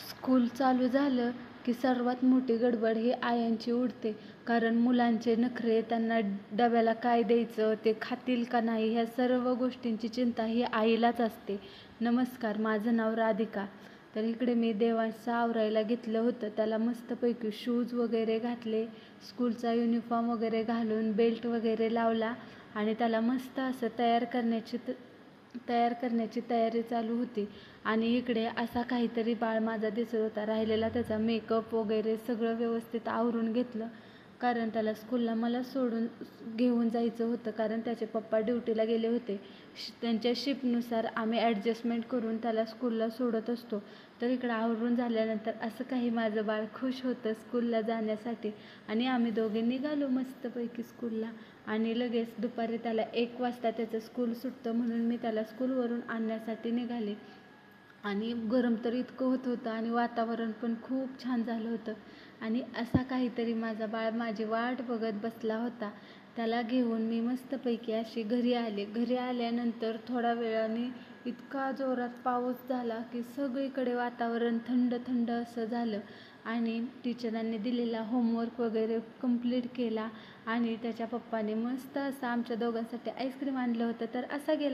School चालू झालं की सर्वात मोठी गडबड ही आयांची उडते. कारण मुलांचे नखरे, त्यांना डब्याला काय द्यायचं, ते खातील का नाही, ह्या सर्व गोष्टींची चिंता ही आईलाच असते. नमस्कार, माझं नाव राधिका. तर इकडे मी देवांचं आवरायला घेतलं होतं. त्याला मस्तपैकी शूज वगैरे घातले, स्कूलचा युनिफॉर्म वगैरे घालून बेल्ट वगैरे लावला आणि त्याला मस्त असं तयार करण्याची तयारी चालू होती. आणि इकडे असा काहीतरी बाळ माझा दिसत होता. राहिलेला त्याचा मेकअप वगैरे सगळं व्यवस्थित आवरून घेतलं, कारण त्याला स्कूलला मला सोडून घेऊन जायचं होतं, कारण त्याचे पप्पा ड्युटीला गेले होते. त्यांच्या शिफ्टनुसार आम्ही ॲडजस्टमेंट करून त्याला स्कूलला सोडत असतो. तर इकडं आवरून झाल्यानंतर असं काही माझं बाळ खुश होतं स्कूलला जाण्यासाठी. आणि आम्ही दोघे निघालो मस्तपैकी स्कूलला. आणि लगेच दुपारी त्याला 1 वाजता त्याचं स्कूल सुटतं, म्हणून मी त्याला स्कूलवरून आणण्यासाठी निघाले. आणि गरम तर इतकं होत होतं आणि वातावरण पण खूप छान झालं होतं. आणि असा काहीतरी माझा बाळ माझी वाट बघत बसला होता. त्याला घेऊन मी मस्तपैकी अशी घरी आले. घरी आल्यानंतर थोड्या वेळाने इतका जोरात पाऊस झाला की सगळीकडे वातावरण थंड थंड असं झालं. आणि टीचरांनी दिलेला होमवर्क वगैरे कंप्लीट केला. आणि त्याच्या पप्पाने मस्त असं आमच्या दोघांसाठी आईस्क्रीम आणलं होतं. तर असा गेला